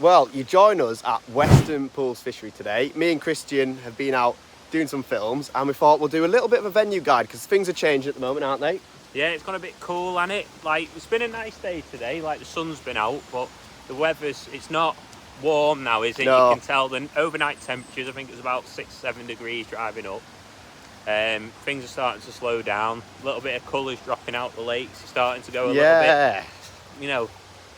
Well, you join us at Weston Pools Fishery today. Me and Kristian have been out doing some films and we thought we'll do a little bit of a venue guide because things are changing at the moment, aren't they? Yeah, it's got a bit cool, hasn't it? Like, it's been a nice day today, like the sun's been out, but the weather's, it's not warm now, is it? No. You can tell the overnight temperatures, I think it's about 6-7 degrees driving up. Things are starting to slow down, a little bit of colours dropping out the lakes, it's starting to go a little bit, you know,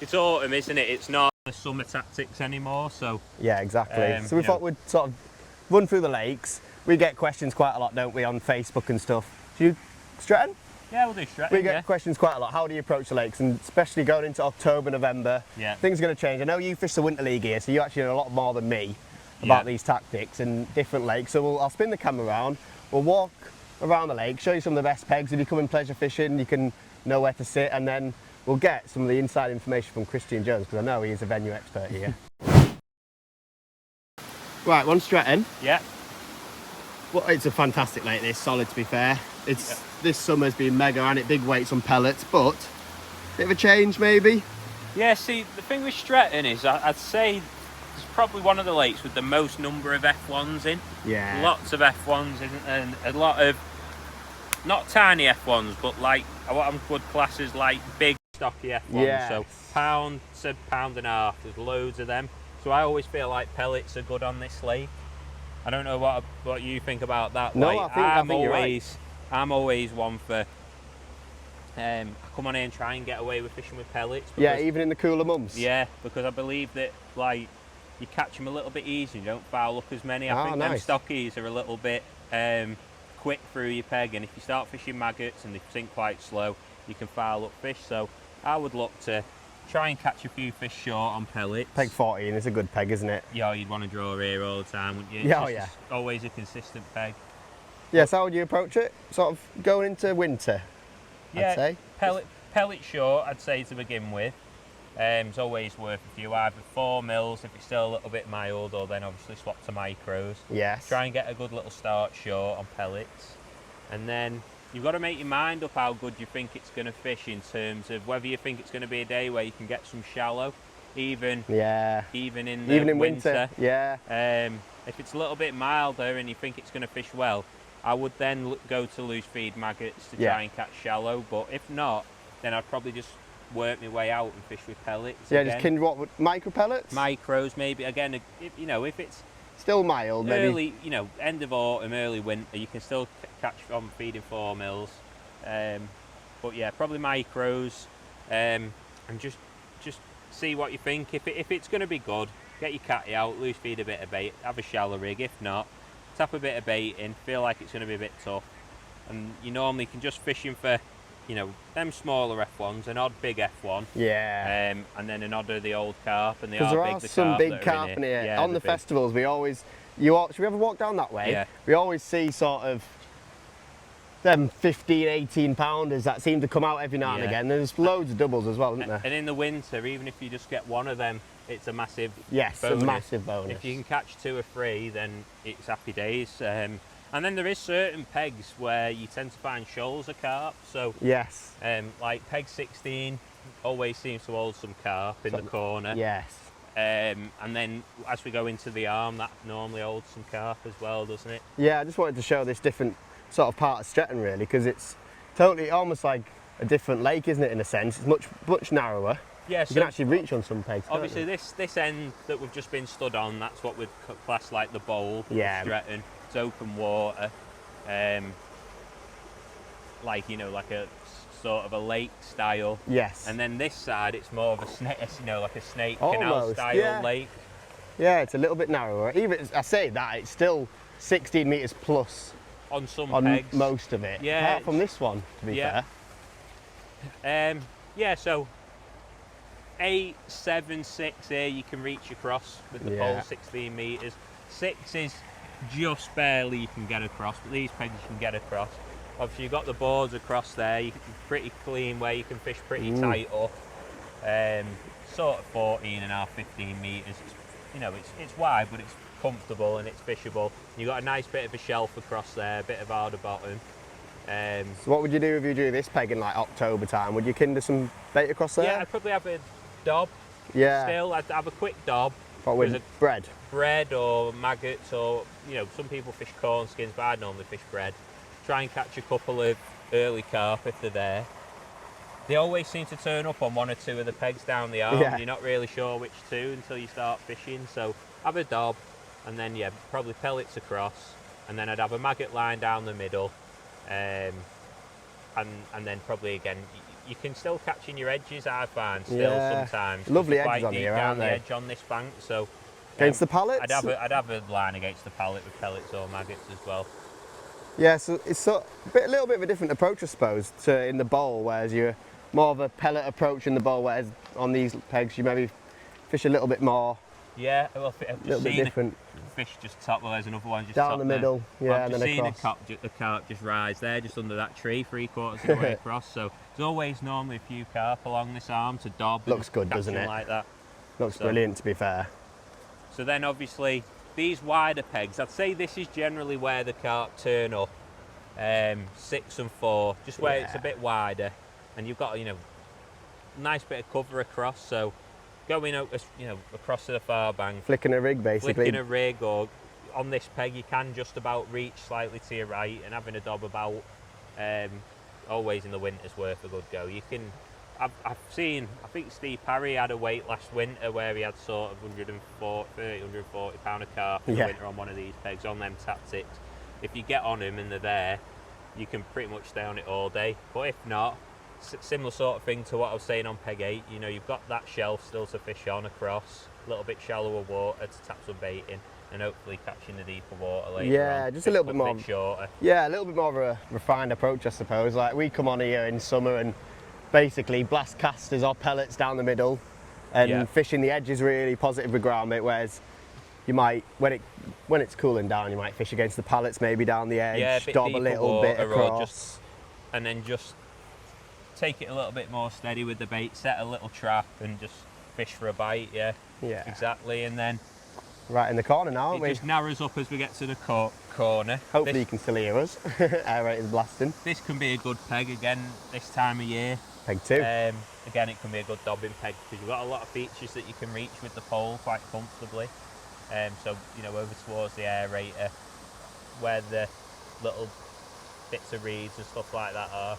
it's autumn, isn't it? It's not the summer tactics anymore, so... Yeah, exactly. So we thought we'd sort of run through the lakes. We get questions quite a lot, don't we, on Facebook and stuff. Do you Stretton? Yeah, we'll do Stretton, We get questions quite a lot. How do you approach the lakes? And especially going into October, November, things are going to change. I know you fish the Winter League here, so you actually know a lot more than me about these tactics and different lakes. So I'll spin the camera around, we'll walk around the lake, show you some of the best pegs. If you come in pleasure fishing, you can know where to sit, and then we'll get some of the inside information from Kristian Jones, because I know he is a venue expert here. Right, one Stretton. Yeah. Well, it's a fantastic lake, this, solid to be fair. It's This summer's been mega, and it big weights on pellets, but bit of a change maybe. Yeah, see, the thing with Stretton is I'd say it's probably one of the lakes with the most number of F1s in. Yeah. Lots of F1s, and a lot of, not tiny F1s, but like what I would class as like big stocky F1s. Yes. So pound to pound and a half, there's loads of them. So I always feel like pellets are good on this lake. I don't know what you think about that. No, like, I think you're right. I'm always one for I come on here and try and get away with fishing with pellets. Because, Yeah, even in the cooler months. yeah, because I believe that like you catch them a little bit easier, you don't foul up as many. I think nice. them stockies are a little bit quick through your peg, and if you start fishing maggots and they sink quite slow, you can foul up fish. So I would look to try and catch a few fish short on pellets. Peg 14 is a good peg, isn't it? Yeah, you'd want to draw here all the time, wouldn't you? Yeah, It's always a consistent peg. Yes, how would you approach it? Sort of going into winter, Yeah, I'd say. pellet short, I'd say, to begin with. It's always worth a few, either 4 mils if it's still a little bit mild, or then obviously swap to micros. Yes. Try and get a good little start short on pellets. And then you've got to make your mind up how good you think it's going to fish, in terms of whether you think it's going to be a day where you can get some shallow, even in winter. Yeah. If it's a little bit milder and you think it's going to fish well, I would then go to loose feed maggots to try and catch shallow. But if not, then I'd probably just work my way out and fish with pellets. Yeah, again. just what, micro pellets? Micros, maybe. Again, if it's still mild, maybe. early, end of autumn, early winter, you can still catch from feeding 4 mils. But yeah, probably micros, and just see what you think. If it's going to be good, get your catty out, loose feed a bit of bait, have a shallow rig. If not, tap a bit of bait in, feel like it's going to be a bit tough, and you normally can just fishing for, them smaller F1s, an odd big F1, and then an odd of the old carp, and because there are some big carp in here. Yeah, on the festivals, should we ever walk down that way? Yeah. We always see sort of them 15, 18 pounders that seem to come out every now and again. There's loads of doubles as well, isn't there? And in the winter, even if you just get one of them, it's a massive bonus. A massive bonus. If you can catch 2 or 3, then it's happy days. And then there is certain pegs where you tend to find shoals of carp. So yes, like peg 16 always seems to hold some carp in the corner. Yes. And then as we go into the arm, that normally holds some carp as well, doesn't it? Yeah, I just wanted to show this different sort of part of Stretton really, because it's totally almost like a different lake, isn't it, in a sense? It's much narrower. Yeah, you can actually reach on some pegs. Obviously, this end that we've just been stood on, that's what we'd class like the bowl of Stretton. It's open water, like a sort of a lake style. Yes. And then this side, it's more of a snake, like a snake Almost, canal style lake. Yeah, it's a little bit narrower. Even I say that, it's still 16 metres plus on some on pegs. Most of it. Yeah. Apart from this one, to be fair. So 8, 7, 6 here you can reach across with the pole, 16 metres. 6 is just barely you can get across, but these pegs you can get across. Obviously you've got the boards across there, you can pretty clean where you can fish pretty tight up. Sort of 14 and a half, 15 metres. It's wide, but it's comfortable and it's fishable. You've got a nice bit of a shelf across there, a bit of harder bottom. So what would you do if you do this peg in like October time? Would you kinder some bait across there? Yeah, I'd probably have a dob Yeah. Still, I'd have a quick dob. But with bread? Bread or maggots, or, you know, some people fish corn skins, but I normally fish bread. Try and catch a couple of early carp if they're there. They always seem to turn up on one or two of the pegs down the arm. Yeah. You're not really sure which two until you start fishing. So have a dob, and then yeah, probably pellets across, and then I'd have a maggot line down the middle, and then probably again you can still catch in your edges. I find still sometimes. Lovely edges quite on deep here, down aren't the they? edge on this bank. So against the pallets? I'd have a line against the pallet with pellets or maggots as well. Yeah, so it's a little bit of a different approach, I suppose, to in the bowl, whereas you're more of a pellet approach in the bowl, whereas on these pegs you maybe fish a little bit more. Yeah, well, I've a little bit different. Fish just top, well, there's another one just down top the middle, there. yeah, I've and just then across. seen the carp just rise there, just under that tree, 3/4 of the way across. So there's always normally a few carp along this arm to dob. Looks good, doesn't it? Like that. Looks brilliant, to be fair. So then, obviously, these wider pegs, I'd say this is generally where the carp turn up. 6 and 4, just where it's a bit wider, and you've got, you know, nice bit of cover across. So going out, you know, across to the far bank, flicking a rig basically. Flicking a rig, or on this peg you can just about reach slightly to your right, and having a dob about. Always in the winter's worth a good go. You can. I've seen. I think Steve Parry had a weight last winter where he had sort of 140 pound of carp in the winter on one of these pegs on them tactics. If you get on him and they're there, you can pretty much stay on it all day. But if not, similar sort of thing to what I was saying on peg 8. You know, you've got that shelf still to fish on across, a little bit shallower water to tap some bait in, and hopefully catching the deeper water later on. Yeah, just a little bit more shorter. Yeah, a little bit more of a refined approach, I suppose. Like, we come on here in summer and basically blast casters or pellets down the middle, and fishing the edges really positive with ground bait, whereas you might, when it's cooling down, you might fish against the pallets, maybe down the edge, dob a little bit across, and then just take it a little bit more steady with the bait, set a little trap and just fish for a bite. Yeah, exactly. And then right in the corner now, aren't we? It just narrows up as we get to the corner. Hopefully you can still hear us. Aerator's blasting. This can be a good peg again this time of year. Peg 2. Again, it can be a good dobbing peg because you've got a lot of features that you can reach with the pole quite comfortably. So, you know, over towards the aerator, where the little bits of reeds and stuff like that are.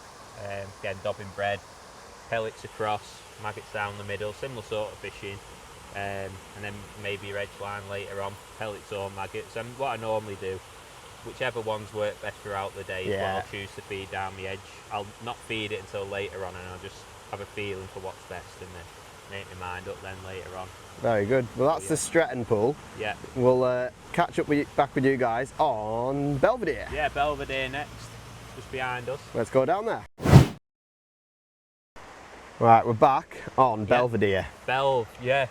Again, dobbing bread, pellets across, maggots down the middle, similar sort of fishing. And then maybe your edge line later on, pellets or maggots. And what I normally do, whichever ones work best throughout the day, is what I'll choose to feed down the edge. I'll not feed it until later on, and I'll just have a feeling for what's best and then make my mind up then later on. Very good. Well, that's the Stretton pool. Yeah. We'll catch up back with you guys on Belvedere. Yeah, Belvedere next, just behind us. Let's go down there. Right, we're back on Belvedere. Yeah.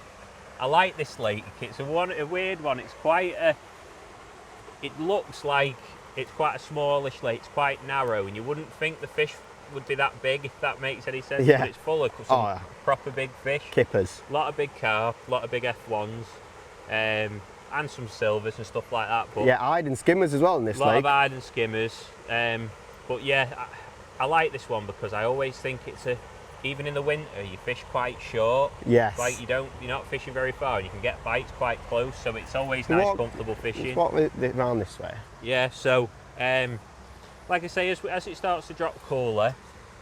I like this lake. It's a weird one. It's quite a. It looks like it's quite a smallish lake. It's quite narrow, and you wouldn't think the fish would be that big, if that makes any sense. Yeah. But it's full of some proper big fish. Kippers. A lot of big carp, a lot of big F1s, and some silvers and stuff like that. But yeah, eyed and skimmers as well in this lake. A lot of eyed and skimmers. But yeah, I like this one because I always think it's a. Even in the winter, you fish quite short. Yes. Like you're not fishing very far. You can get bites quite close, so it's always nice, comfortable fishing. Let's walk around this way. Yeah. So, like I say, as it starts to drop cooler,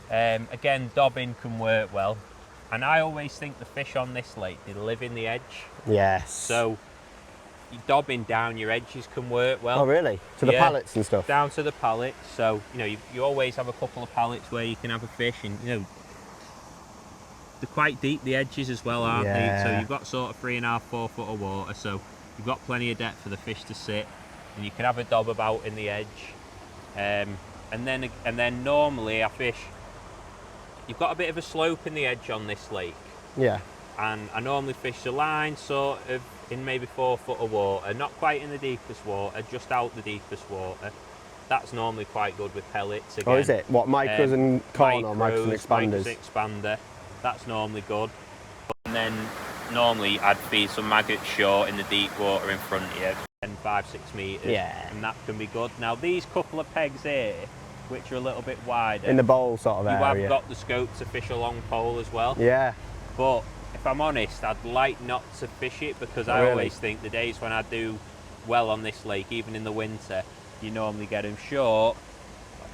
again, dobbing can work well. And I always think the fish on this lake, they live in the edge. Yes. So, dobbing down your edges can work well. Oh, really? To the pallets and stuff. Down to the pallets. So, you know, you always have a couple of pallets where you can have a fish, and you know. They're quite deep, the edges as well, aren't they? So you've got sort of 3.5, 4 foot of water, so you've got plenty of depth for the fish to sit, and you can have a dob about in the edge. And then normally I fish. You've got a bit of a slope in the edge on this lake. Yeah. And I normally fish the line sort of in maybe 4 foot of water, not quite in the deepest water, just out the deepest water. That's normally quite good with pellets again. Oh, is it? What, micros and corn or micros and expanders? Micros expander. That's normally good. And then normally I'd feed some maggots short in the deep water in front of you, 10, 5, 6 metres. Yeah. And that can be good. Now these couple of pegs here, which are a little bit wider. In the bowl sort of area. You have got the scope to fish a long pole as well. Yeah. But if I'm honest, I'd like not to fish it because I Really? always think the days when I do well on this lake, even in the winter, you normally get them short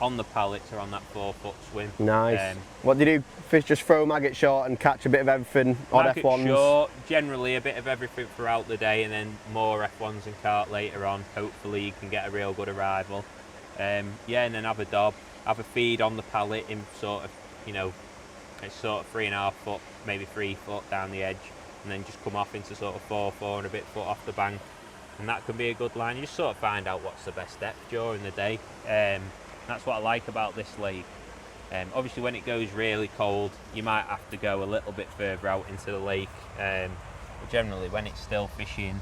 on the pallets or on that 4-foot swim. Nice. What do you do? Fish just throw maggot short and catch a bit of everything? Odd Maggot F1s? short, generally a bit of everything throughout the day, and then more F1s and carp later on. Hopefully you can get a real good arrival. Yeah, and then have a dob, have a feed on the pallet in sort of, you know, it's sort of 3.5 foot, maybe 3 foot down the edge, and then just come off into sort of 4 and a bit foot off the bank, and that can be a good line. You just sort of find out what's the best depth during the day. That's what I like about this lake. Obviously when it goes really cold, you might have to go a little bit further out into the lake, but generally when it's still fishing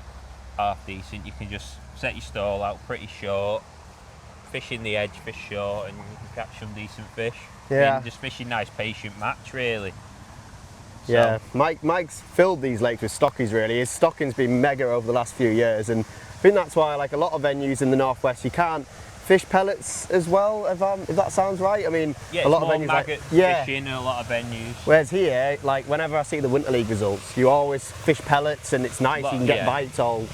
half decent, you can just set your stall out pretty short, fish in the edge, fish short, and you can catch some decent fish. Yeah. And just fishing nice patient match really. So, Yeah, Mike's filled these lakes with stockies really. His stocking's been mega over the last few years, and I think that's why, like a lot of venues in the northwest, you can't fish pellets as well, if that sounds right. I mean, yeah, a lot more of venues maggot fishing in a lot of venues. Whereas here, like whenever I see the Winter League results, you always fish pellets, and it's nice. You can get bites all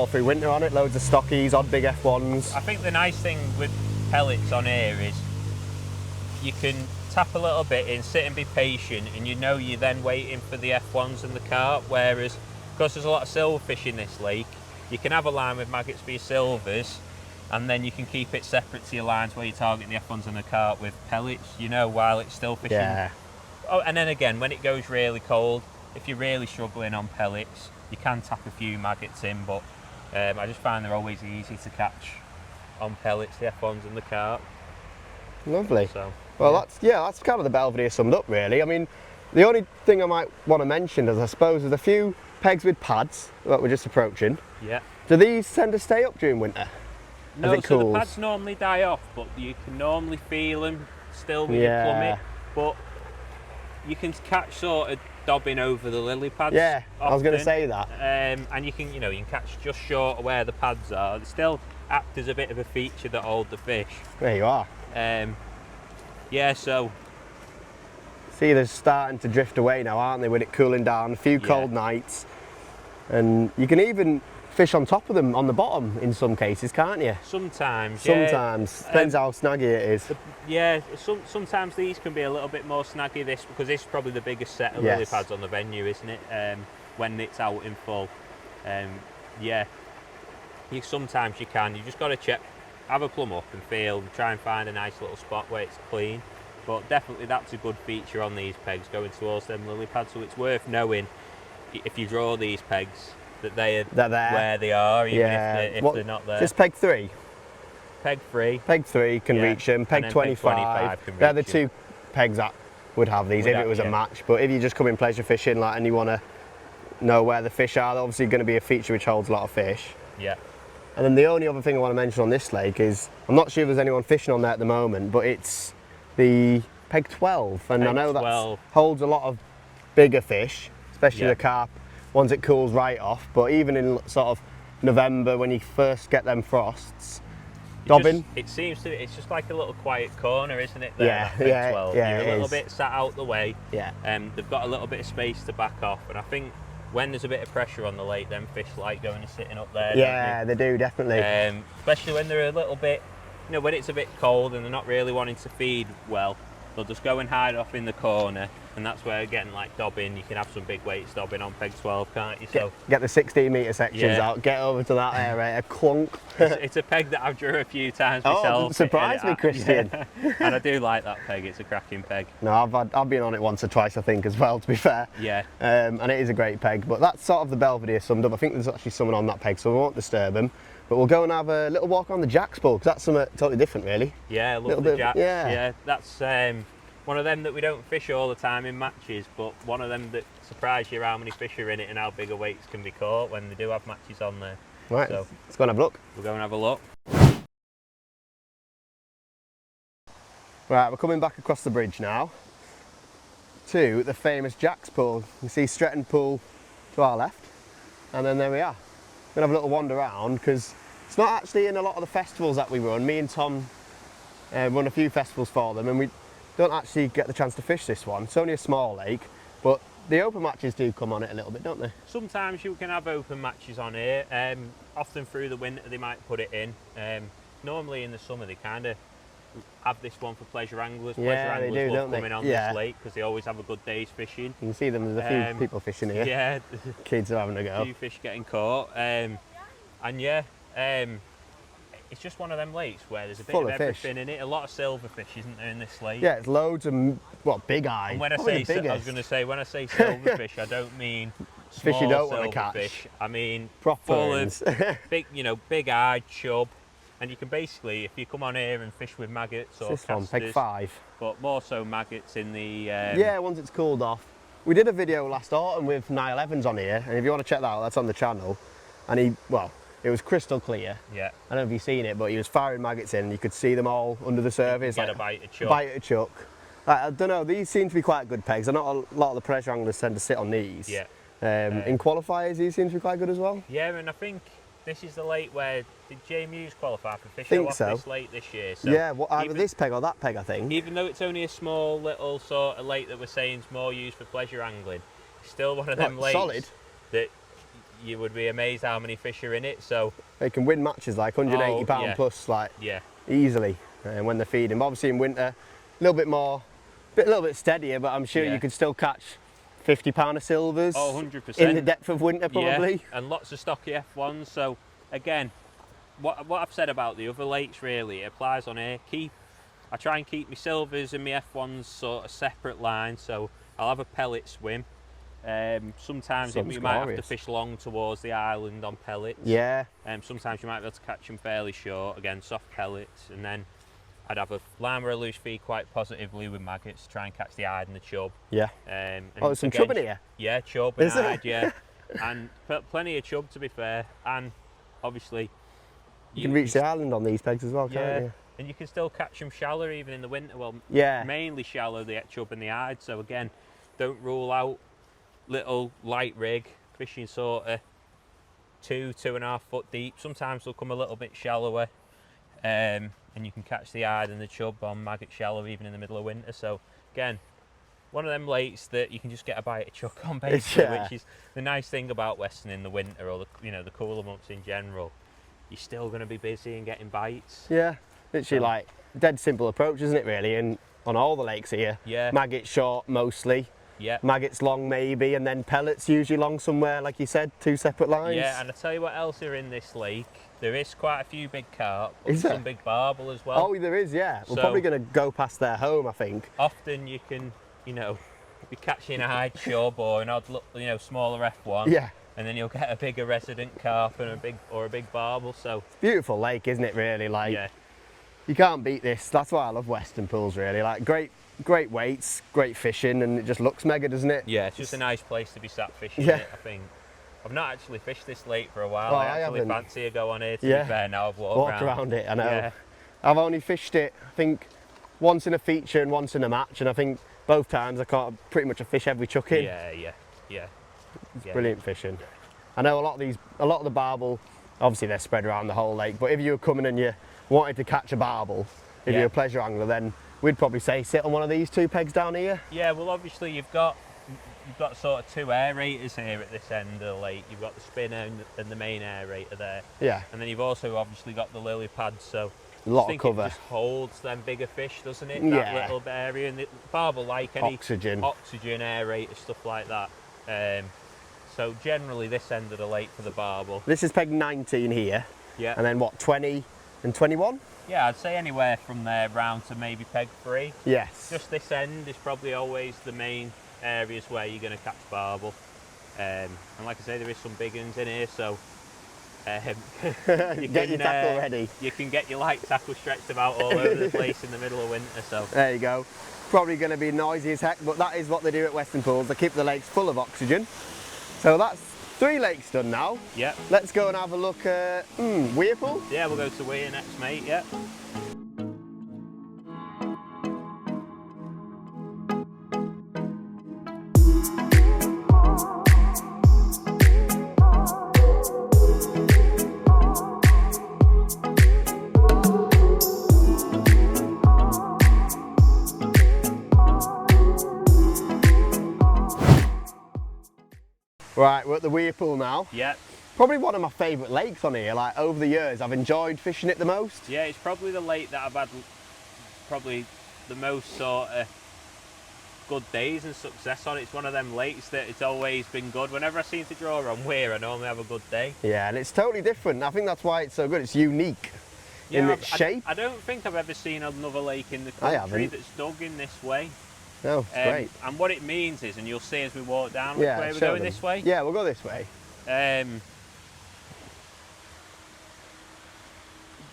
through winter on it. Loads of stockies, odd big F1s. I think the nice thing with pellets on here is you can tap a little bit in, sit and be patient, and you know you're then waiting for the F1s and the carp. Whereas, because there's a lot of silverfish in this lake, you can have a line with maggots for your silvers, and then you can keep it separate to your lines where you target the F1s and the carp with pellets, you know, while it's still fishing. Yeah. Oh, and then again, when it goes really cold, if you're really struggling on pellets, you can tap a few maggots in, but I just find they're always easy to catch on pellets, the F1s and the carp. Lovely. So, well, that's kind of the Belvedere summed up, really. I mean, the only thing I might want to mention is, I suppose, there's a few pegs with pads that we're just approaching. yeah. Do these tend to stay up during winter? No, it so cools? the pads normally die off, but you can normally feel them still with your plummet. But you can catch sort of dobbing over the lily pads. Yeah, I was going to often. say that. And you can catch just short of where the pads are. They still act as a bit of a feature that hold the fish. There you are. Yeah, so See, they're starting to drift away now, aren't they, with it cooling down, a few cold nights. And you can even fish on top of them on the bottom in some cases, can't you? sometimes. Sometimes. Depends how snaggy it is. Yeah, sometimes these can be a little bit more snaggy, because this is probably the biggest set of lily pads on the venue, isn't it? When it's out in full. Yeah, sometimes you just got to check, have a plumb up and feel, try and find a nice little spot where it's clean. But definitely that's a good feature on these pegs, going towards them lily pads, so it's worth knowing if you draw these pegs that they're there, where they are, even if they're not there. Just peg 3? Peg 3. Peg 3 can reach them, peg 25, can reach they're the two pegs that would have these if it was a match. But if you just come in pleasure fishing and you want to know where the fish are, they're obviously going to be a feature which holds a lot of fish. Yeah. And then the only other thing I want to mention on this lake is, I'm not sure if there's anyone fishing on there at the moment, but it's the peg 12, and I know that holds a lot of bigger fish, especially the carp, once it cools right off. But even in sort of November, when you first get them frosts, dobbing. It's just like a little quiet corner, isn't it? There, yeah, peg 12. Yeah, You're a little bit sat out the way. Yeah. They've got a little bit of space to back off, and I think when there's a bit of pressure on the lake, them fish like going and sitting up there. Yeah, they do, definitely. Especially when they're a little bit, when it's a bit cold and they're not really wanting to feed well, they'll just go and hide off in the corner, and that's where, again, like dobbing, you can have some big weights dobbing on peg 12, can't you? So get the 16-metre sections out, get over to that area, clunk. It's a peg that I've drew a few times myself. Oh, surprise me, Kristian. Yeah. And I do like that peg, it's a cracking peg. No, I've been on it once or twice, I think, as well, to be fair. Yeah. And it is a great peg, but that's sort of the Belvedere summed up. I think there's actually someone on that peg, so we won't disturb them. But we'll go and have a little walk on the Jack's Pool, because that's something totally different, really. Yeah, I love the Jacks. Yeah, that's one of them that we don't fish all the time in matches, but one of them that surprise you how many fish are in it and how big a weights can be caught when they do have matches on there. Right, so let's go and have a look. We'll go and have a look. Right, we're coming back across the bridge now to the famous Jack's Pool. You see Stretton Pool to our left, and then there we are. We're going to have a little wander around, because it's not actually in a lot of the festivals that we run. Me and Tom run a few festivals for them, and we don't actually get the chance to fish this one. It's only a small lake, but the open matches do come on it a little bit, don't they? Sometimes you can have open matches on here. Often through the winter they might put it in. Normally in the summer they kind of have this one for pleasure anglers. Yeah, Pleasure they anglers do, love don't coming they? on Yeah. this lake because they always have a good day's fishing. You can see them, there's a few people fishing here. Yeah, Kids are having a a go. few fish getting caught. And yeah, it's just one of them lakes where there's a bit Full of of fish. everything in it. A lot of silverfish, isn't there, in this lake? Yeah, it's loads of, well, big eyes. And when I Probably say, the I was biggest. going to say, when I say silverfish, I don't mean small Fish you don't want to catch. silverfish. I mean Proper full ones. of big, big-eyed chub. And you can basically, if you come on here and fish with maggots or This one, peg casters, 5. but more so maggots in the... Yeah, once it's cooled off. We did a video last autumn with Niall Evans on here, and if you want to check that out, that's on the channel. And he, well, it was crystal clear. Yeah. I don't know if you've seen it, but he was firing maggots in, and you could see them all under the surface. Get a bite of chuck. Bite of chuck. I don't know, these seem to be quite good pegs. I know a lot of the pleasure anglers tend to sit on these. Yeah. In qualifiers, these seem to be quite good as well. Yeah, and I think this is the lake where, did James Hughes qualify for fishing off so. this lake this year? So Yeah, either even, this peg or that peg, I think. even though it's only a small little sort of lake that we're saying is more used for pleasure angling, it's still one of them lakes solid. that you would be amazed how many fish are in it. So They can win matches like £180 yeah. plus, like yeah, easily when they're feeding. Obviously in winter, a little bit more, a little bit steadier, but I'm sure Yeah. you could still catch £50 of silvers. Oh, 100%. In the depth of winter, probably. Yeah, and lots of stocky F1s. So again, what I've said about the other lakes really applies on here. I try and keep my silvers and my F1s sort of separate lines, so I'll have a pellet swim. Sometimes Sounds you might have to glorious. fish long towards the island on pellets. Yeah. Sometimes you might be able to catch them fairly short, again soft pellets, and then I'd have a line or a loose feed quite positively with maggots to try and catch the hide and the chub. Yeah. And Oh, there's some again, chub in here. Yeah, chub and Is there? hide, yeah. And plenty of chub to be fair, and obviously You can reach the island on these pegs as well, yeah, can't you? and you can still catch them shallow even in the winter. Well, Yeah. mainly shallow, the chub and the hide. So again, don't rule out little light rig fishing sort of 2.5 foot deep. Sometimes they'll come a little bit shallower, and you can catch the hide and the chub on maggot shallow even in the middle of winter. So again, one of them lakes that you can just get a bite of chuck on basically, Yeah. which is the nice thing about Weston in the winter, or the cooler months in general. You're still going to be busy and getting bites. Yeah. Literally So- like, dead simple approach, isn't it really? And on all the lakes here. Yeah. Maggots short mostly. Yeah. Maggots long maybe, and then pellets usually long somewhere, like you said, 2 separate lines. Yeah, and I tell you what else are in this lake. There is quite a few big carp, but Is there? some big barbel as well. Oh, there is, yeah. We're So- probably going to go past their home, I think. Often you can, be catching a hide chub or an odd, smaller F1. Yeah. And then you'll get a bigger resident carp and a big barbel. So Beautiful lake, isn't it, really? Like, yeah, you can't beat this. That's why I love Weston Pools, really. Like, great weights, great fishing, and it just looks mega, doesn't it? yeah, it's just a nice place to be sat fishing. Yeah. I think. I've not actually fished this lake for a while. Oh, I I actually haven't. fancy a go on here. To Yeah. be fair, now I've walked Walk around it, I know. Yeah. I've only fished it, I think, once in a feature and once in a match, and I think both times I caught pretty much a fish every chuck in. Yeah. It's brilliant fishing. I know a lot of the barbel, obviously they're spread around the whole lake, but if you were coming and you wanted to catch a barbel, if Yeah. you're a pleasure angler, then we'd probably say sit on one of these 2 pegs down here. Yeah, well, obviously you've got sort of 2 aerators here at this end of the lake. You've got the spinner and the main aerator there, Yeah, and then you've also obviously got the lily pads. So a lot I of think cover. it just holds them bigger fish, doesn't it? Yeah. That little bit area, and the barbel, like any Oxygen. oxygen aerator stuff like that. So generally this end of the lake for the barbel. This is peg 19 here, Yeah. and then what, 20 and 21? Yeah, I'd say anywhere from there round to maybe peg 3. Yes. Just this end is probably always the main areas where you're going to catch barbel. And like I say, there is some big ones in here, so you Get your tackle ready. You can get your light tackle stretched about all over the place in the middle of winter. So There you go. Probably going to be noisy as heck, but that is what they do at Weston Pools. They keep the lakes full of oxygen. So that's 3 lakes done now. yeah, Let's go and have a look at Weirpool. yeah, we'll go to Weir next, mate. Yeah. Right, we're at the Weir Pool now. Yeah. Probably one of my favourite lakes on here. Like, over the years, I've enjoyed fishing it the most. Yeah, it's probably the lake that I've had probably the most sort of good days and success on. It's one of them lakes that it's always been good. Whenever I seem to draw on Weir, I normally have a good day. Yeah, and it's totally different. I think that's why it's so good. It's unique in its shape. I don't think I've ever seen another lake in the country that's dug in this way. No, it's great. And what it means is, and you'll see as we walk down, which way we're going this way? Yeah, we'll go this way.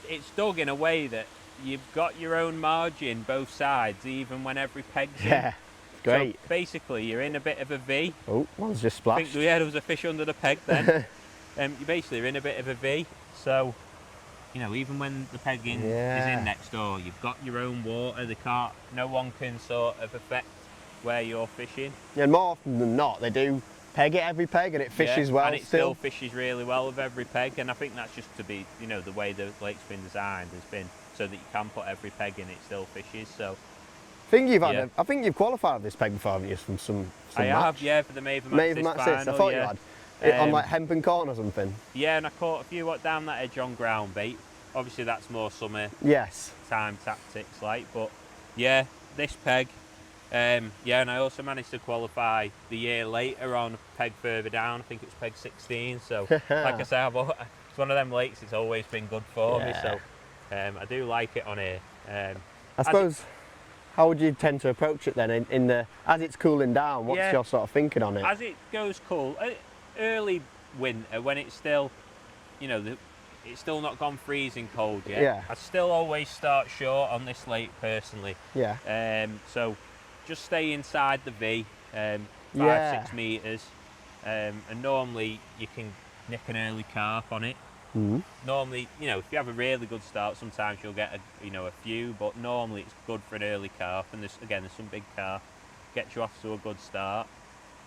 It's dug in a way that you've got your own margin both sides, even when every peg's in. Yeah, great. So basically, you're in a bit of a V. Oh, one's just splashed. I think, yeah, there was a fish under the peg then. You basically are in a bit of a V. So, you know, even when the peg is in next door, you've got your own water. No one can sort of affect where you're fishing. Yeah, and more often than not, they do peg it every peg, and it fishes well. And it still fishes really well with every peg. And I think that's just to be, you know, the way the lake's been designed has been so that you can put every peg in, it still fishes. So I think you've had I think you've qualified this peg before, haven't you, from some I match? have, yeah, for the Maven Match final. I thought you had. On like Hempen Corn or something? Yeah, and I caught a few down that edge on ground bait. Obviously that's more summer time tactics like, but yeah, this peg, and I also managed to qualify the year later on a peg further down. I think it was peg 16, so like I say, it's one of them lakes, it's always been good for me, so I do like it on here. I suppose, how would you tend to approach it then as it's cooling down? What's your sort of thinking on it? As it goes cool, early winter when it's still, you know, it's still not gone freezing cold yet. Yeah. I still always start short on this lake personally. Yeah. So just stay inside the V, 5-6 metres, and normally you can nick an early carp on it. Normally, you know, if you have a really good start, sometimes you'll get a few, but normally it's good for an early carp, and there's some big carp, get you off to a good start.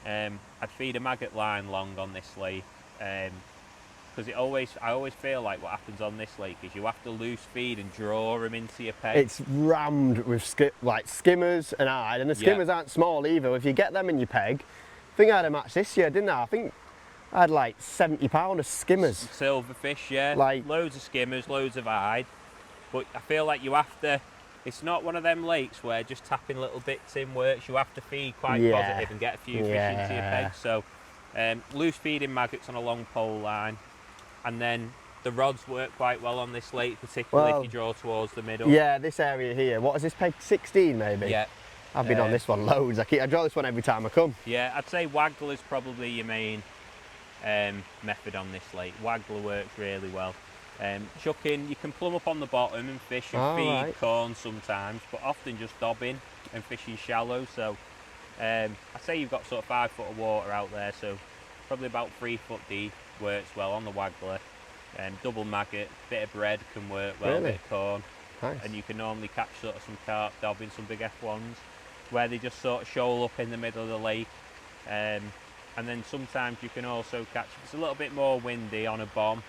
I'd feed a maggot line long on this lake, because I always feel like what happens on this lake is you have to loose feed and draw them into your peg. It's rammed with skimmers and hide, and the skimmers aren't small either. If you get them in your peg, I think I had a match this year, didn't I? I think I had like 70 pound of skimmers. Silverfish, yeah. Like loads of skimmers, loads of hide. But I feel like you have to, it's not one of them lakes where just tapping little bits in works. You have to feed quite positive and get a few fish into your peg. So loose feeding maggots on a long pole line. And then the rods work quite well on this lake, particularly if you draw towards the middle. Yeah, this area here. What is this peg? 16 maybe? Yeah. I've been on this one loads. I draw this one every time I come. Yeah, I'd say Waggler is probably your main method on this lake. Waggler works really well. Chucking, you can plumb up on the bottom and fish and feed corn sometimes, but often just dobbing and fishing shallow. So I'd say you've got sort of 5 foot of water out there, so probably about 3 foot deep works well on the Waggler. Double maggot, bit of bread can work well, a bit of corn. Nice. And you can normally catch sort of some carp dobbing, some big F1s, where they just sort of shoal up in the middle of the lake. And then sometimes you can also catch, if it's a little bit more windy, on a bomb,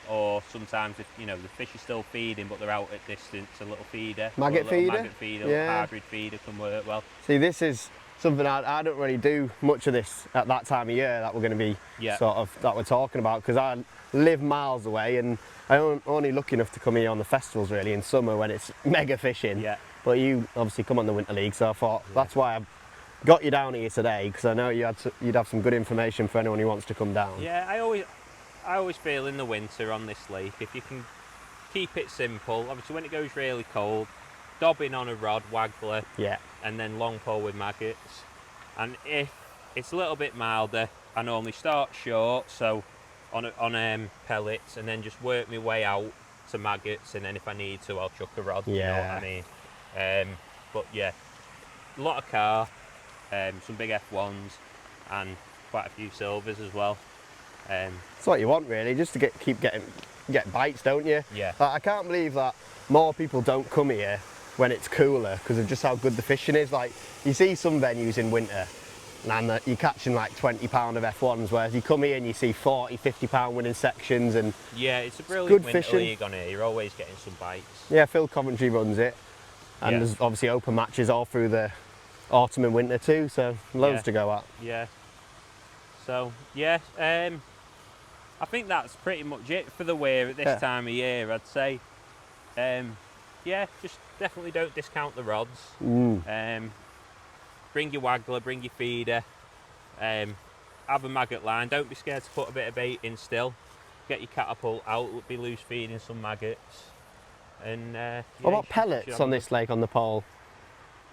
or sometimes if the fish are still feeding but they're out at distance, a little feeder. Maggot feeder? Hybrid feeder can work well. See, this is something I don't really do much of this at that time of year that we're going to be that we're talking about, because I live miles away and I only lucky enough to come here on the festivals really in summer when it's mega fishing. Yeah. But you obviously come on the Winter League, so I thought that's why I got you down here today, because I know you'd have some good information for anyone who wants to come down. Yeah, I always feel in the winter on this lake, if you can keep it simple, obviously when it goes really cold, dobbing on a rod, Waggler, and then long pole with maggots. And if it's a little bit milder, I normally start short, so on pellets, and then just work my way out to maggots, and then if I need to, I'll chuck a rod. You know what I mean? But yeah, a lot of carp, some big F1s, and quite a few silvers as well. That's what you want really, just to keep getting bites, don't you? Yeah. Like, I can't believe that more people don't come here when it's cooler because of just how good the fishing is. Like, you see some venues in winter and you're catching like 20 pound of F1s, whereas you come here and you see 40, 50 pound winning sections, and it's a brilliant winter fishing league on here. You're always getting some bites. Yeah, Phil Coventry runs it, and there's obviously open matches all through the autumn and winter too, so loads to go at. Yeah. So yeah, I think that's pretty much it for the weir at this time of year, I'd say. Yeah, just definitely don't discount the rods. Bring your waggler, bring your feeder, have a maggot line. Don't be scared to put a bit of bait in still. Get your catapult out, be loose feeding some maggots. And yeah, what about pellets on this lake on the pole?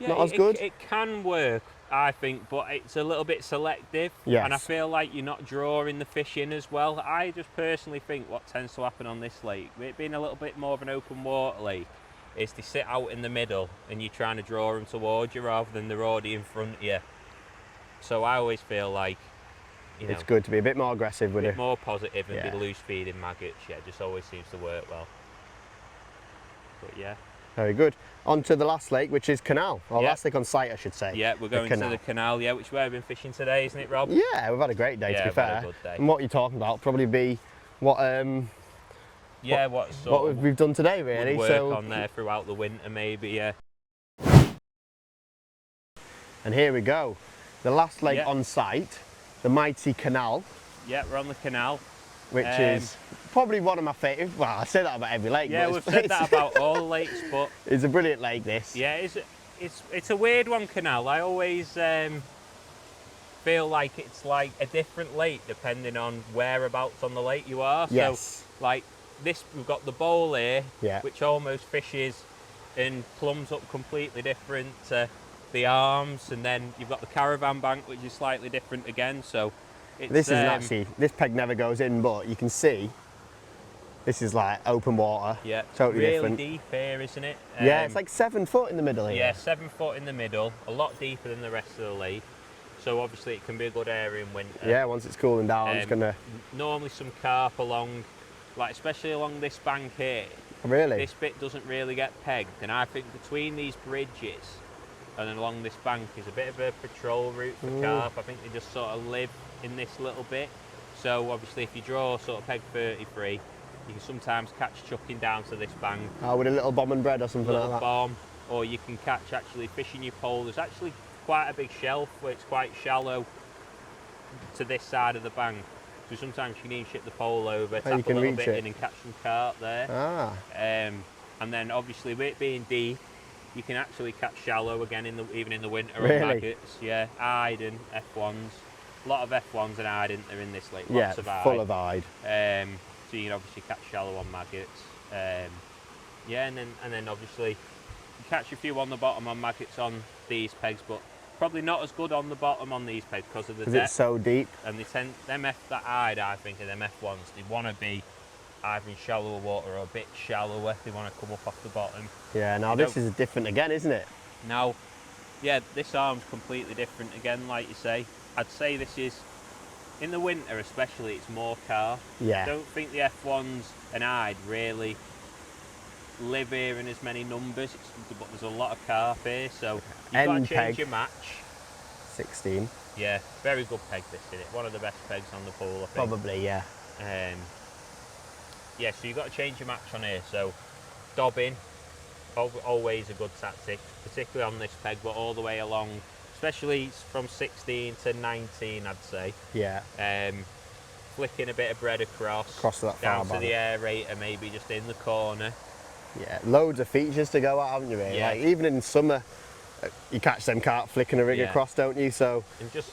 Yeah, not as good? It can work, I think, but it's a little bit selective. Yes. And I feel like you're not drawing the fish in as well. I just personally think what tends to happen on this lake, it being a little bit more of an open water lake, is they sit out in the middle and you're trying to draw them towards you rather than they're already in front of you. So I always feel like, it's good to be a bit more aggressive with it. A bit more positive and be loose feeding maggots. Yeah, just always seems to work well. But yeah. Very good. On to the last lake, which is Canal, or last lake on site, I should say. Yeah, we're going to the canal, which is where we've been fishing today, isn't it, Rob? Yeah, we've had a great day, to be fair. Had a good day. And what you're talking about probably be what we've done today, really. Would work on there throughout the winter, maybe, yeah. And here we go, the last lake on site, the mighty Canal. Yeah, we're on the canal. Which is probably one of my favourite. Well, I say that about every lake. Yeah, we've said that about all the lakes, but it's a brilliant lake. This. Yeah, it's a weird one, Canal. I always feel like it's like a different lake depending on whereabouts on the lake you are. Yes. So, like this, we've got the bowl here, which almost fishes and plumbs up completely different to the arms, and then you've got the caravan bank, which is slightly different again. So. This is actually, this peg never goes in, but you can see this is like open water. Yeah, totally really different. Deep here, isn't it? Yeah, it's like 7 foot in the middle here. Yeah, 7 foot in the middle, a lot deeper than the rest of the lake. So obviously it can be a good area in winter. Yeah, once it's cooling down, it's gonna. Normally some carp along, like especially along this bank here. Really? This bit doesn't really get pegged, and I think between these bridges and along this bank is a bit of a patrol route for carp. I think they just sort of live in this little bit. So obviously if you draw sort of peg 33, you can sometimes catch chucking down to this bank. Oh, with a little bomb and bread or something like that. Little bomb, or you can catch actually fishing your pole. There's actually quite a big shelf where it's quite shallow to this side of the bank. So sometimes you can even ship the pole over, tap a little bit in and catch some carp there. And then obviously with it being deep, you can actually catch shallow again even in the winter on maggots. Yeah, Ide and F1s. A lot of F1s and Ide are in this lake. Lots of Ide. Full of Ide. So you can obviously catch shallow on maggots. Yeah, and then obviously you catch a few on the bottom on maggots on these pegs, but probably not as good on the bottom on these pegs because of the depth. Because it's so deep. And they tend, that Ide, I think, and them F1s, they want to be either in shallower water or a bit shallower. They want to come up off the bottom. Yeah, now this is different again, isn't it? Now, yeah, this arm's completely different again, like you say. I'd say this is, in the winter especially, it's more carp. Yeah. I don't think the F1s and Ide really live here in as many numbers, but there's a lot of carp here, so you've got to change your match. 16. Yeah, very good peg this, isn't it? One of the best pegs on the pool, I think. Probably, yeah. Yeah, so you've got to change your match on here. So dobbing, always a good tactic, particularly on this peg, but all the way along, especially from 16 to 19, I'd say. Yeah. Flicking a bit of bread across that down to the aerator, maybe just in the corner. Yeah, loads of features to go at, haven't you, really? Yeah. Like, even in summer, you catch them carp flicking a rig across, don't you? So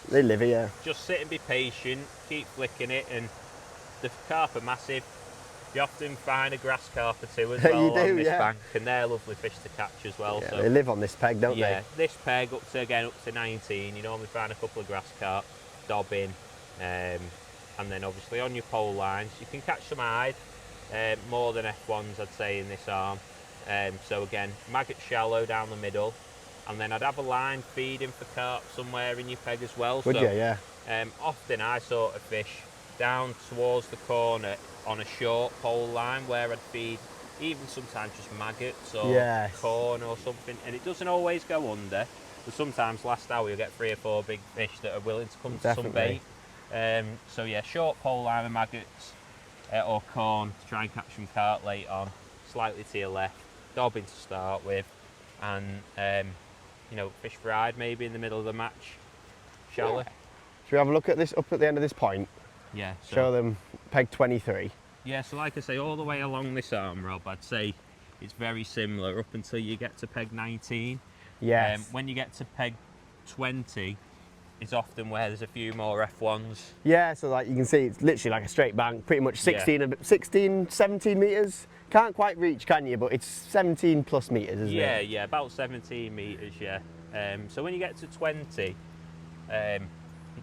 they live here. Just sit and be patient, keep flicking it, and the carp are massive. You often find a grass carp or two as well on this bank, and they're lovely fish to catch as well. Yeah, so they live on this peg, don't they? Yeah, this peg up to 19, you normally find a couple of grass carp, dobbing, and then obviously on your pole lines, you can catch some Ide, more than F1s I'd say in this arm. So again, maggot shallow down the middle, and then I'd have a line feeding for carp somewhere in your peg as well. Would you, yeah? Often I sort of fish down towards the corner on a short pole line where I'd feed even sometimes just maggots or corn or something, and it doesn't always go under, but sometimes last hour you'll get 3 or 4 big fish that are willing to come to some bait. So yeah, short pole line with maggots or corn to try and catch some carp late on, slightly to your left, dobbing to start with, and you know, fish for Ide maybe in the middle of the match, shallow. Should we have a look at this up at the end of this point? Yeah. Show them peg 23. Yeah, so like I say, all the way along this arm rob, I'd say it's very similar up until you get to peg 19. Yes. When you get to peg 20, it's often where there's a few more F1s. Yeah, so like you can see, it's literally like a straight bank, pretty much 16, 17 metres. Can't quite reach, can you? But it's 17 plus metres, isn't it? Yeah, about 17 metres, yeah. So when you get to 20, it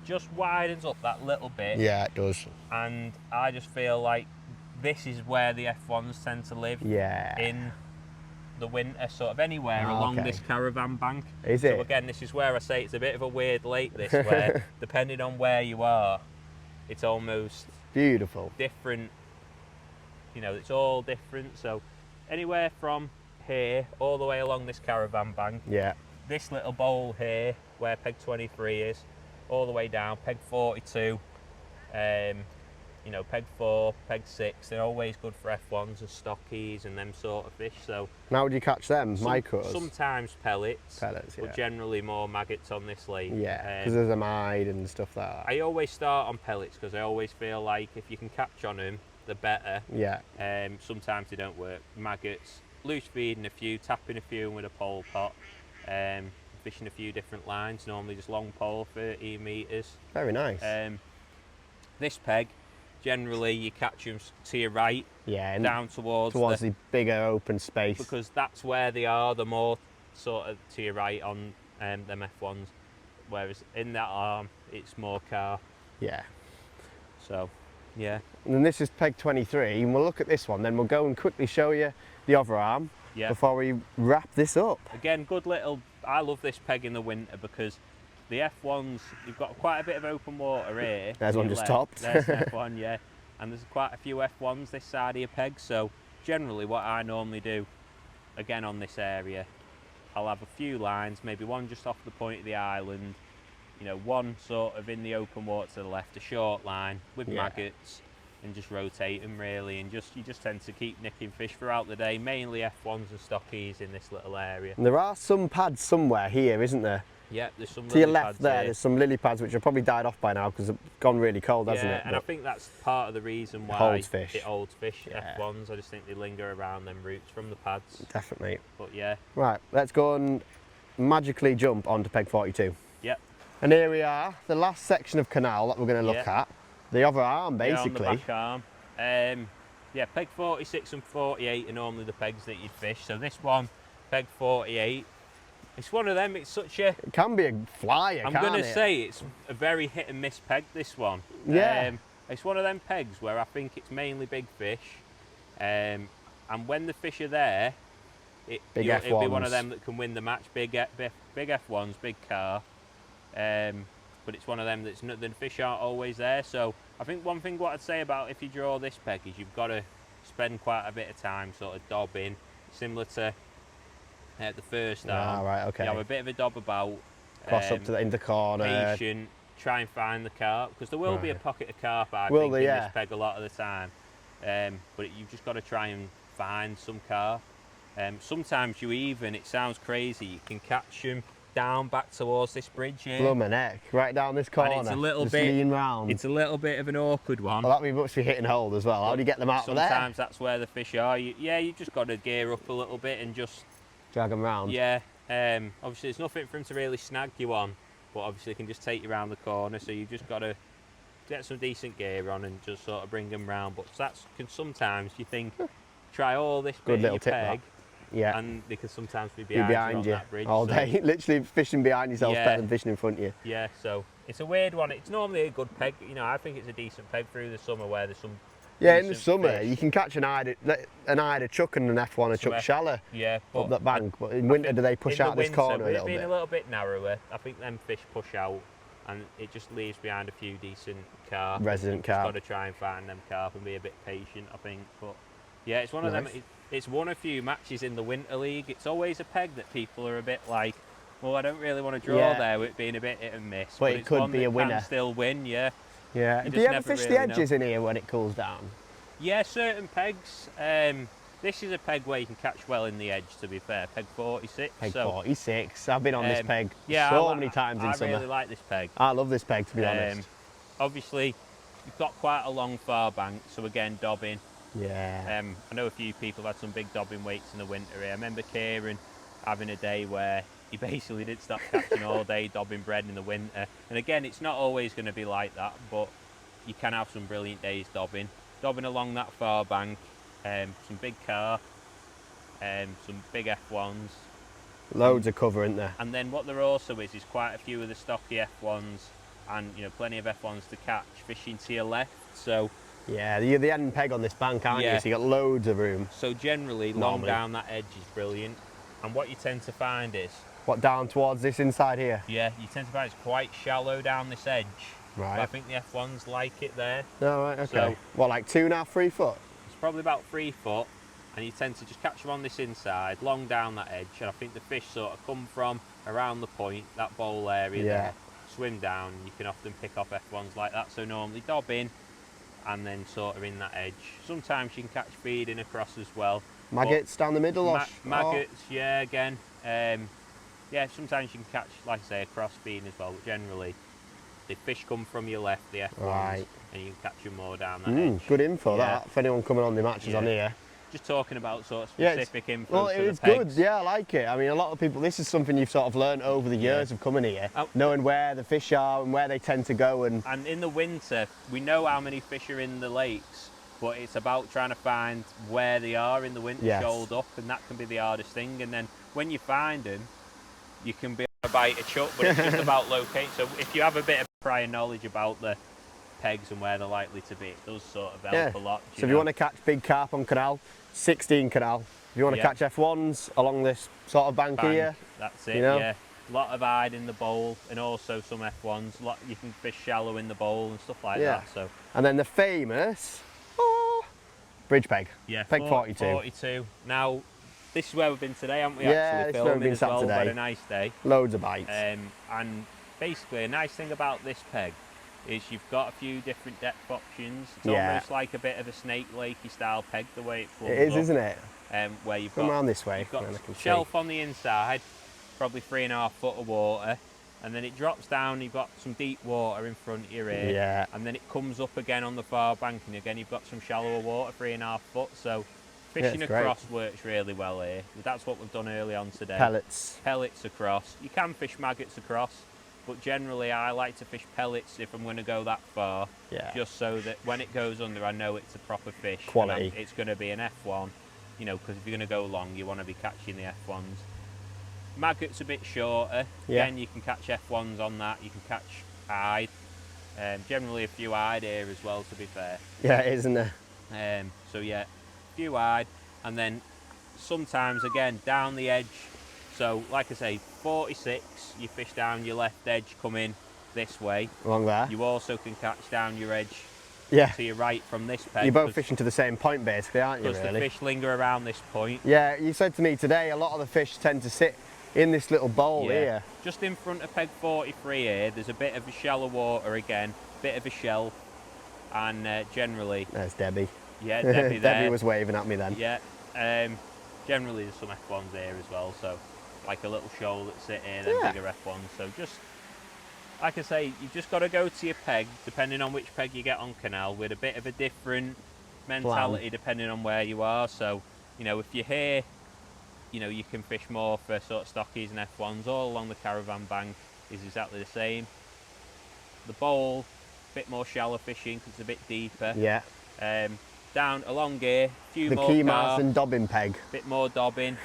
just widens up that little bit. Yeah, it does. And I just feel like this is where the F1s tend to live. Yeah. In the winter, sort of anywhere along this caravan bank. Is it? So again, this is where I say it's a bit of a weird lake, this, where depending on where you are, it's almost beautiful. Different. You know, it's all different. So anywhere from here all the way along this caravan bank. Yeah. This little bowl here, where peg 23 is, all the way down, peg 42. You know, peg 4, peg 6, they're always good for F1s and stockies and them sort of fish. So now would you catch them, micros? Sometimes pellets, yeah. But generally more maggots on this lake. Yeah, because there's a mide and stuff like that. I always start on pellets because I always feel like if you can catch on them, the better. Yeah. Sometimes they don't work. Maggots, loose feeding a few, tapping a few with a pole pot, fishing a few different lines, normally just long pole, 13 metres. Very nice. This peg, generally you catch them to your right, and down towards the bigger open space, because that's where they are, the more sort of to your right on them F1s, whereas in that arm it's more carp. Yeah. So, yeah. And then this is peg 23, and we'll look at this one, then we'll go and quickly show you the other arm before we wrap this up. Again, good little, I love this peg in the winter because the F1s, you've got quite a bit of open water here. There's one just topped. There's an F1, yeah. And there's quite a few F1s this side of your peg. So generally what I normally do, again on this area, I'll have a few lines, maybe one just off the point of the island, you know, one sort of in the open water to the left, a short line with maggots, and just rotate them really, and you just tend to keep nicking fish throughout the day, mainly F1s and stockies in this little area. And there are some pads somewhere here, isn't there? Yeah, there's some to your left pads there, here. there's some lily pads which have probably died off by now because it's gone really cold, hasn't it? And I think that's part of the reason why it holds fish. F1s, I just think they linger around them roots from the pads. Definitely. But yeah. Right, let's go and magically jump onto peg 42. Yep. And here we are, the last section of canal that we're going to look at. The other arm, basically. Yeah, on the back arm. Yeah, peg 46 and 48 are normally the pegs that you'd fish. So this one, peg 48, it's one of them, it's such a... It can be a flyer, I'm going to say it's a very hit and miss peg, this one. Yeah. It's one of them pegs where I think it's mainly big fish. And when the fish are there, it'll be one of them that can win the match. Big F1s, big carp. But it's one of them that's the fish aren't always there. So I think one thing what I'd say about if you draw this peg is you've got to spend quite a bit of time sort of dobbing, similar to the first arm. Right, okay. You have a bit of a dob about. Cross up in the corner. Patient, try and find the carp, because there will be a pocket of carp, I think, in this peg a lot of the time. But you've just got to try and find some carp. Sometimes it sounds crazy, you can catch them down back towards this bridge here. Blow my neck, right down this corner. And it's a little bit of an awkward one. Well, that must be hitting hold as well. How do you get them out of there? Sometimes that's where the fish are. You just got to gear up a little bit and just drag them round. Yeah. Obviously, there's nothing for them to really snag you on, but obviously, they can just take you around the corner. So you just got to get some decent gear on and just sort of bring them round. But sometimes you think, try all this bit of your peg. Yeah. And they can sometimes be behind you on that bridge. All day. Literally fishing behind yourself better than fishing in front of you. Yeah, so it's a weird one. It's normally a good peg. You know, I think it's a decent peg through the summer where there's some in the summer fish. You can catch an eider chuck and an F1 a chuck shallow up that bank. But in winter, do they push out this corner a little bit? Being a little bit narrower, I think them fish push out and it just leaves behind a few decent carp. Resident carp. You've got to try and find them carp and be a bit patient, I think. But yeah, it's one of them. It's won a few matches in the Winter League. It's always a peg that people are a bit like, well, I don't really want to draw there with being a bit hit and miss. But it could be a winner. Can still win, yeah. Yeah. Do you ever fish the edges in here when it cools down? Yeah, certain pegs. This is a peg where you can catch well in the edge, to be fair. Peg 46. Peg 46. I've been on this peg many times in summer. I really like this peg. I love this peg, to be honest. Obviously, you've got quite a long far bank, so again, dobbing. Yeah. I know a few people had some big dobbing weights in the winter here. I remember Kieran having a day where he basically didn't stop catching all day dobbing bread in the winter. And again, it's not always going to be like that, but you can have some brilliant days dobbing. Dobbing along that far bank, some big carp, some big F1s. Loads of cover, isn't there? And then what there also is quite a few of the stocky F1s and plenty of F1s to catch fishing to your left. So yeah, you're the end peg on this bank, aren't you? So you got loads of room. So generally, long down that edge is brilliant. And what you tend to find is... What, down towards this inside here? Yeah, you tend to find it's quite shallow down this edge. Right. But I think the F1s like it there. Oh, right, okay. So, what, like 2.5, 3 foot? It's probably about 3 foot. And you tend to just catch them on this inside, long down that edge. And I think the fish sort of come from around the point, that bowl area there, swim down, and you can often pick off F1s like that. So normally dob in, and then sort of in that edge. Sometimes you can catch feeding across as well. Maggots down the middle? Maggots, yeah, again. Yeah, sometimes you can catch, like I say, across feeding as well, but generally the fish come from your left, the F1s, and you can catch them more down that edge. Good info, that, for anyone coming on the matches on here. Just talking about sort of specific info. Well, it's good, yeah, I like it. I mean, a lot of people, this is something you've sort of learned over the years of coming here, knowing where the fish are and where they tend to go. And in the winter, we know how many fish are in the lakes, but it's about trying to find where they are in the winter shoaled up, and that can be the hardest thing. And then when you find them, you can be able to bite a chuck, but it's just about locating. So if you have a bit of prior knowledge about the pegs and where they're likely to be, it does sort of help a lot. So if you want to catch big carp on canal, 16 canal. If you want to catch F1s along this sort of bank here, that's it. Yeah, a lot of hide in the bowl, and also some F1s. You can fish shallow in the bowl and stuff like that. So, and then the famous bridge peg. Yeah, peg 42. 42. Now, this is where we've been today, haven't we? Yeah, actually this is where we've been sat today. We've had a nice day. Loads of bites. And basically, a nice thing about this peg is you've got a few different depth options. It's almost like a bit of a Snake Lakey style peg, the way it flows. It is, isn't it? Where you've Come got around this way. You've got shelf on the inside, probably 3.5 foot of water, and then it drops down. You've got some deep water in front of your ear, and then it comes up again on the far bank, and again you've got some shallower water, 3.5 foot. So fishing across works really well here. That's what we've done early on today. Pellets across. You can fish maggots across, but generally I like to fish pellets if I'm going to go that far, just so that when it goes under I know it's a proper fish. Quality. It's going to be an F1, because if you're going to go long you want to be catching the F1s. Maggots a bit shorter, again you can catch F1s on that, you can catch hide, generally a few hide here as well, to be fair. Yeah, it is, isn't there? So yeah, a few hide, and then sometimes again down the edge. So, like I say, 46, you fish down your left edge, come in this way. Along there. You also can catch down your edge to your right from this peg. You're both fishing to the same point, basically, aren't you, really? Because the fish linger around this point. Yeah, you said to me today, a lot of the fish tend to sit in this little bowl here. Just in front of peg 43 here, there's a bit of a shallow water again, bit of a shelf, and generally... There's Debbie. Yeah, Debbie there. Debbie was waving at me then. Yeah. Generally, there's some F1s there as well, so... like a little shoal that sit here, then bigger F1s. So just, like I say, you've just got to go to your peg, depending on which peg you get on canal, with a bit of a different mentality depending on where you are. So, if you're here, you can fish more for sort of stockies and F1s. All along the caravan bank is exactly the same. The bowl, a bit more shallow fishing because it's a bit deeper. Yeah. Down along here, a few more key carp, and dobbing peg. bit more dobbing,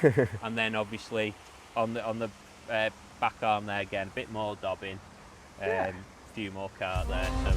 and then obviously on the back arm there again, a bit more dobbing, a few more carp there, so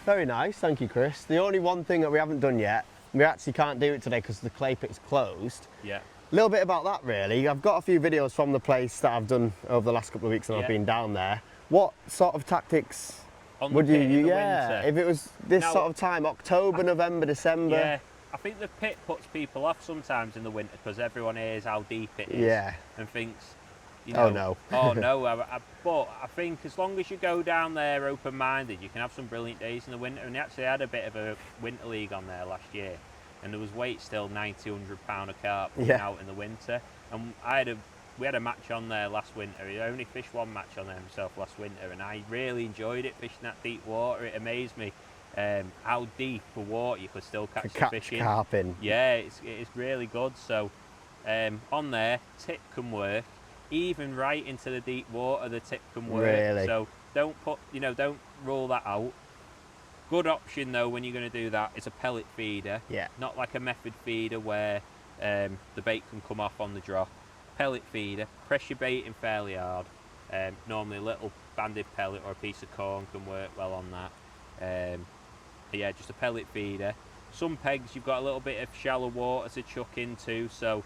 very nice, thank you, Chris. The only one thing that we haven't done yet, we actually can't do it today because the clay pit's closed. Yeah. A little bit about that really. I've got a few videos from the place that I've done over the last couple of weeks and I've been down there. What sort of tactics would you use? Yeah, if it was this sort of time, October, November, December. Yeah, I think the pit puts people off sometimes in the winter because everyone hears how deep it is and thinks, you know, oh no. Oh no, but I think as long as you go down there open-minded, you can have some brilliant days in the winter. And they actually had a bit of a winter league on there last year, and there was weight still 90, £100 a carp out in the winter. And we had a match on there last winter. I only fished one match on there himself last winter, and I really enjoyed it fishing that deep water. It amazed me how deep the water you could still catch the fish in. Carp in. Yeah, it's really good. So on there, tip can work. Even right into the deep water, the tip can work. Really? So don't rule that out. Good option though when you're going to do that is a pellet feeder. Yeah. Not like a method feeder where the bait can come off on the drop. Pellet feeder, press your bait in fairly hard. Normally a little banded pellet or a piece of corn can work well on that. Yeah, just a pellet feeder. Some pegs you've got a little bit of shallow water to chuck into, so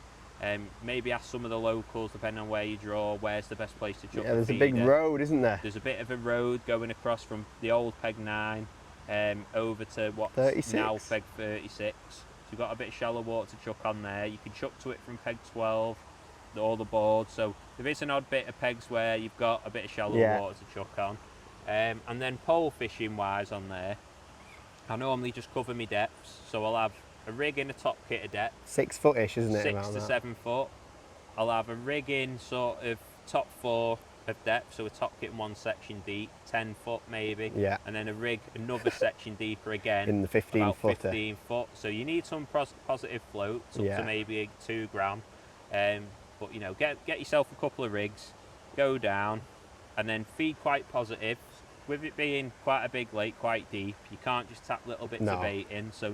maybe ask some of the locals, depending on where you draw, where's the best place to chuck the there's feeder. a big road, isn't there? There's a bit of a road going across from the old peg 9 over to what's 36? now peg 36. So you've got a bit of shallow water to chuck on there. You can chuck to it from peg 12, all the boards. So there is an odd bit of pegs where you've got a bit of shallow water to chuck on. And then pole fishing wise on there, I normally just cover my depths. So I'll have a rig in a top kit of depth. 6 foot-ish, isn't it? 6 to 7 foot. I'll have a rig in sort of top 4 of depth, so a top kit in one section deep, 10 foot maybe. Yeah. And then a rig another section deeper again. In the 15 about footer. 15 foot. So you need some positive floats up to maybe 2 gram. But you know, get yourself a couple of rigs, go down, and then feed quite positive. With it being quite a big lake, quite deep, you can't just tap little bits of bait in. So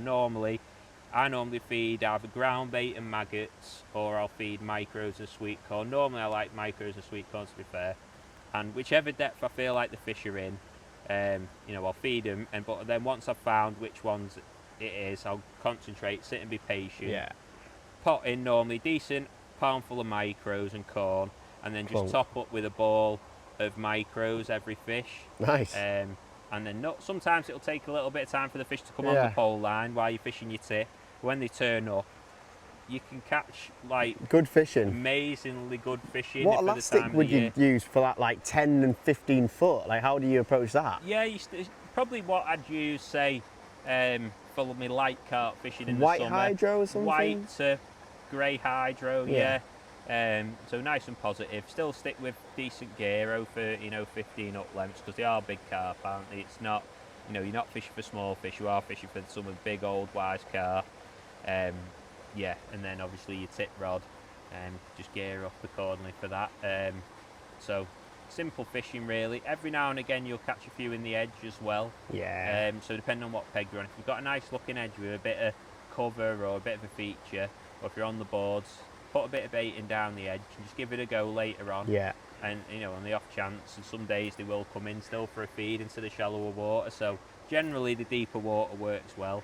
I normally feed either ground bait and maggots, or I'll feed micros and sweet corn. Normally I like micros and sweet corn, to be fair. And whichever depth I feel like the fish are in, you know, I'll feed them. But then once I've found which ones it is, I'll concentrate, sit and be patient. Yeah. Pot in normally decent palmful of micros and corn, and then just top up with a ball of micros every fish. Nice. And then sometimes it'll take a little bit of time for the fish to come on the pole line while you're fishing your tip. When they turn up, you can catch like good fishing, amazingly good fishing. What elastic would you use for that, like 10 and 15 foot? Like, how do you approach that? Yeah, probably what I'd use, say, for my light carp fishing in white the summer. White hydro or something? White to grey hydro, yeah. So nice and positive. Still stick with decent gear over 15 up lengths, because they are big carp, aren't they? It's not, you're not fishing for small fish, you are fishing for some of the big old wise carp. Yeah, and then obviously your tip rod, just gear up accordingly for that. So simple fishing really. Every now and again you'll catch a few in the edge as well. Yeah. So depending on what peg you're on, if you've got a nice looking edge with a bit of cover or a bit of a feature, or if you're on the boards, put a bit of bait in down the edge and just give it a go later on. Yeah. And on the off chance, and some days they will come in still for a feed into the shallower water. So generally the deeper water works well.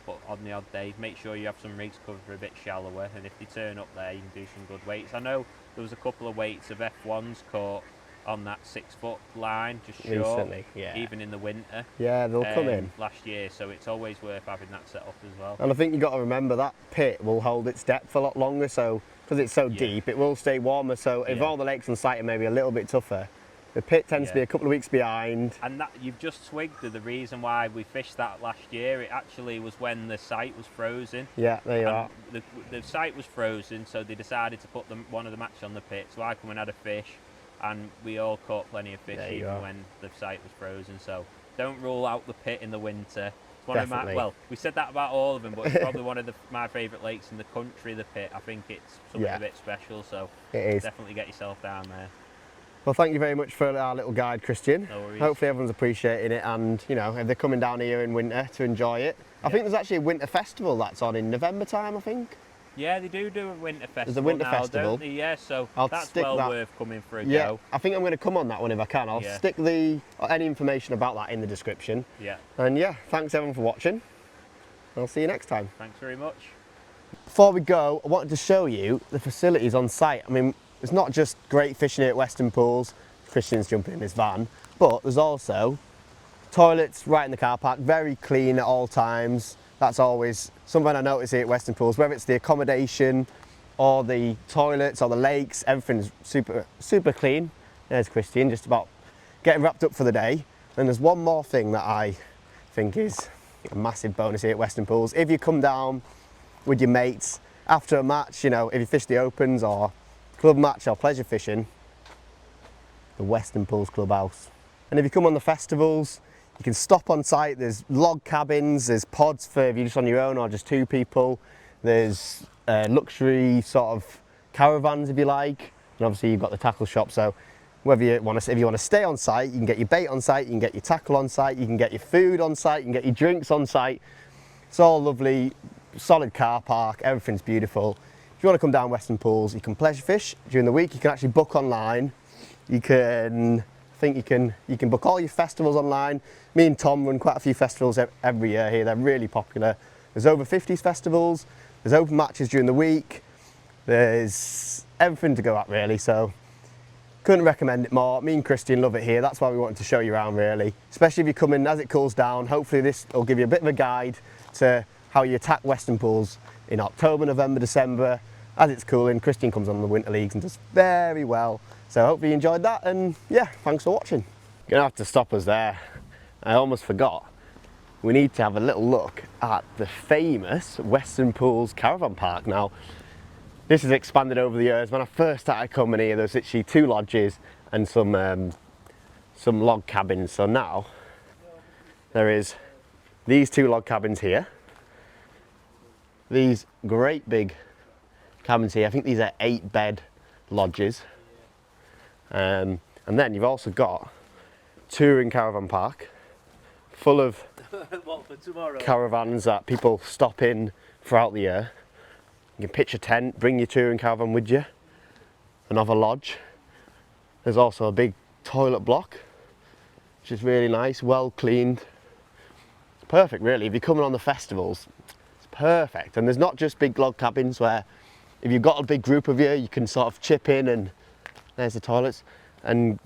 But on the odd day, make sure you have some rigs covered for a bit shallower, and if they turn up there, you can do some good weights. I know there was a couple of weights of F1s caught on that 6 foot line, just short, recently, even in the winter. Yeah, they'll come in. Last year, so it's always worth having that set up as well. And I think you've got to remember that pit will hold its depth a lot longer, so because it's so deep, it will stay warmer. So if all the lakes on site are maybe a little bit tougher, the pit tends to be a couple of weeks behind. And that you've just twigged the reason why we fished that last year. It actually was when the site was frozen. Yeah, there you are. The site was frozen, so they decided to put one of the matches on the pit. So I come and had a fish, and we all caught plenty of fish even when the site was frozen. So don't rule out the pit in the winter. It's one Definitely. well, we said that about all of them, but it's probably one of my favourite lakes in the country, the pit. I think it's something a bit special, so it is. Definitely get yourself down there. Well, thank you very much for our little guide, Kristian. No worries. Hopefully everyone's appreciating it, and if they're coming down here in winter to enjoy it. I think there's actually a winter festival that's on in November time, I think. Yeah, they do a winter festival. There's a winter now, festival. Don't they? Yeah, so I'll that's stick well that, worth coming for a yeah, go. I think I'm going to come on that one if I can. I'll stick any information about that in the description. Yeah. And yeah, thanks everyone for watching. I'll see you next time. Thanks very much. Before we go, I wanted to show you the facilities on site. I mean, it's not just great fishing here at Weston Pools. Kristian's jumping in his van, but there's also toilets right in the car park, very clean at all times. That's always something I notice here at Weston Pools, whether it's the accommodation or the toilets or the lakes, everything's super clean. There's Kristian just about getting wrapped up for the day. And there's one more thing that I think is a massive bonus here at Weston Pools. If you come down with your mates after a match, you know, if you fish the opens or club match or pleasure fishing, the Weston Pools Clubhouse. And if you come on the festivals, you can stop on site. There's log cabins, there's pods for if you're just on your own or just two people. There's luxury sort of caravans if you like, and obviously you've got the tackle shop. So whether you want to, if you want to stay on site, you can get your bait on site, you can get your tackle on site, you can get your food on site, you can get your drinks on site. It's all lovely, solid car park, everything's beautiful. If you want to come down Weston Pools, you can pleasure fish during the week. You can actually book online. You can book all your festivals online. Me and Tom run quite a few festivals every year here. They're really popular. There's over 50 festivals. There's open matches during the week. There's everything to go at really. So couldn't recommend it more. Me and Kristian love it here. That's why we wanted to show you around really. Especially if you come in as it cools down. Hopefully this will give you a bit of a guide to how you attack Weston Pools in October, November, December. As it's cooling, Kristian comes on the winter leagues and does very well. So hopefully you enjoyed that, and yeah, thanks for watching. You're gonna have to stop us there. I almost forgot. We need to have a little look at the famous Weston Pools Caravan Park. Now, this has expanded over the years. When I first started coming here, there was literally 2 lodges and some log cabins. So now, there is these 2 log cabins here. These great big cabins here. I think these are 8-bed lodges. And then you've also got touring caravan park full of caravans that people stop in throughout the year. You can pitch a tent, bring your touring caravan with you, another lodge. There's also a big toilet block, which is really nice, well cleaned. It's perfect really, if you're coming on the festivals, it's perfect. And there's not just big log cabins where if you've got a big group of you can sort of chip in and there's the toilets and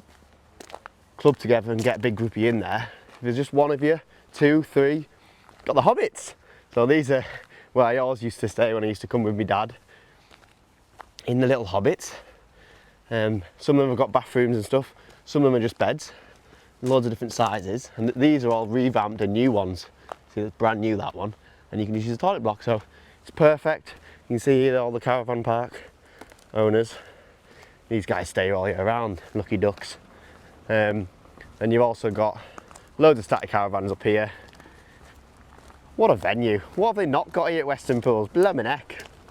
club together and get a big groupie in there. If there's just one of you, 2, 3, got the hobbits. So these are where I always used to stay when I used to come with my dad, in the little hobbits. Some of them have got bathrooms and stuff, some of them are just beds, loads of different sizes, and these are all revamped and new ones. See, it's brand new, that one, and you can just use the toilet block, so it's perfect. You can see here all the caravan park owners. These guys stay all year round, lucky ducks. And you've also got loads of static caravans up here. What a venue. What have they not got here at Weston Pools? Blimmin' heck.